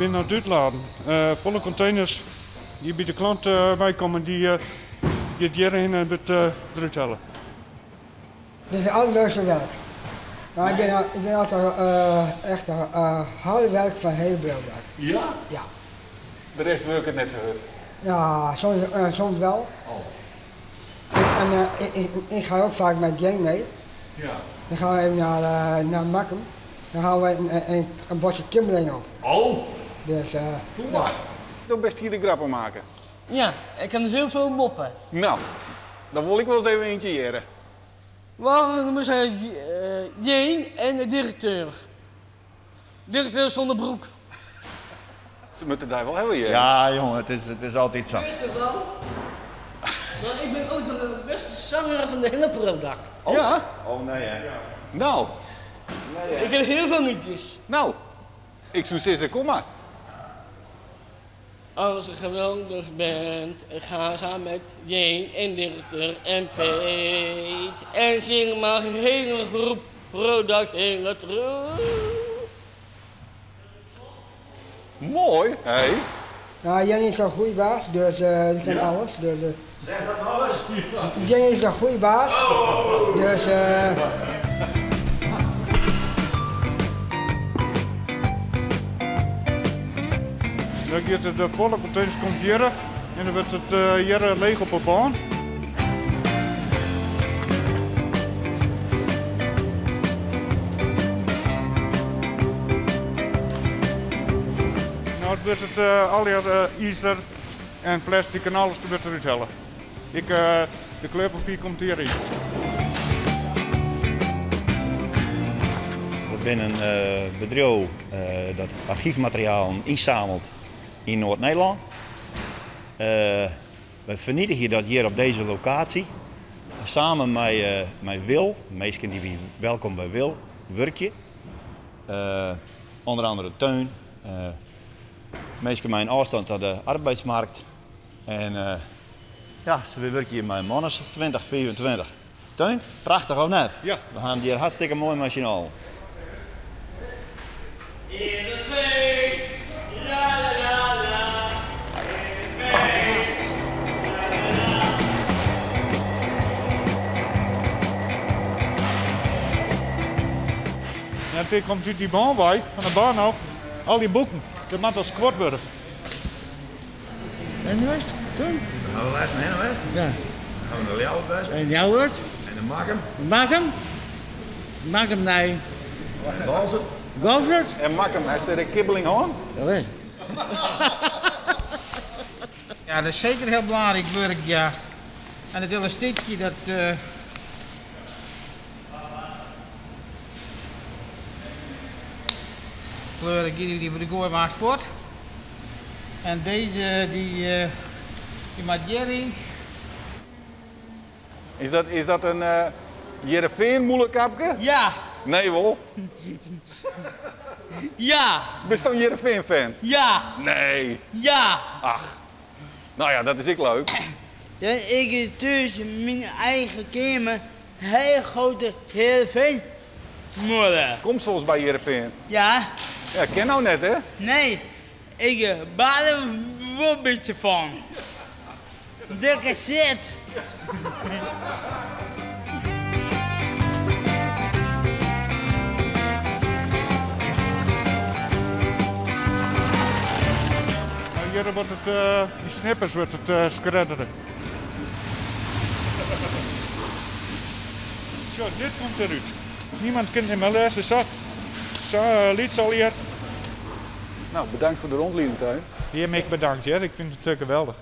binnen het uitladen. Volle containers die bij de klant bijkomen, die het hierheen en het eruit halen. Dit is het allerleukste werk. Nou, ik ben altijd echt harde werk van heel belangrijk. Ja? Ja. De rest werkt het net zo goed. Ja, soms wel. Oh. Ik ga ook vaak met Jane mee. Ja. Dan gaan we even naar Makkum. Dan gaan we een bosje kimberling op. Oh, Dus, doe maar. Doe best hier de grappen maken. Ja, ik kan heel veel moppen. Nou, dan wil ik wel eens even eentje jaren. Waarom zijn Jeen en de directeur? Directeur zonder broek. Ze moeten daar wel hebben, Ja, jongen, het is altijd zo. Rustig dan. Maar ik ben ook de beste zanger van de hele product. Oh. Ja? Oh nee, hè? Nou, Ik ken heel veel liedjes. nou. Ik zou zeggen, kom maar. Als je geweldig bent, ga samen met Jeen en directeur en Peet. En zing maar een hele groep product hele troep. Mooi, hé. Hey. nou, Jane is een goede baas, dus die kan alles. Dus, Zeg dat nou eens. Jane is een goede baas, dus Dan gaat de volle containers komt hier en dan wordt het hier leeg op de baan. Nou, het wordt het al hier ijzer en plastic en alles wordt eruit halen. De kleurpapier komt hierin. We zijn een bedrijf dat archiefmateriaal inzamelt in Noord-Nederland. We vernietigen dat hier op deze locatie. Samen met Wil, mensen die welkom bij Wil, werkje. Onder andere Teun. Mensen met een afstand naar de arbeidsmarkt. En ja, we werken hier met mannen 2024. Teun, prachtig of net? Ja. We gaan hier hartstikke mooi machinaal. Ja, dit komt uit die baan bij, van de baan af. Al die boeken, dat moet als kwart worden. En nu is het? Toen? Dan gaan we luisteren naar West. Ja. Dan gaan we naar Leeuwen West. En jouw woord? En dan Markham. Markham? Markham, nee. Balzert. Golfert? En mak hem, hij is er een kibbeling aan. Oké. Ja, dat is zeker heel belangrijk werk, ja. En het elastiekje, dat... kleuren die gooi maar voort. En deze, die maakt hierin. Is dat een Jereveen moeilijkapje? Ja, Nee, wel. ja, Ben je een Jereveen fan? ja, Nee. ja. Ach. Nou ja, dat is ik leuk. Ja, ik heb dus mijn eigen kamer heel grote heel veel moeder. Kom soms bij Jereveen. Ja, Ja, ken nou net, hè? nee, ik baal er wel een beetje van. Dikke shit. Hier wordt het, die snippers wordt het skredderen. Zo, dit komt eruit. Niemand kent in mijn les, zo lied al hier. Nou, bedankt voor de rondleiding, Teun. Hiermee bedankt, ja. Ik vind het geweldig.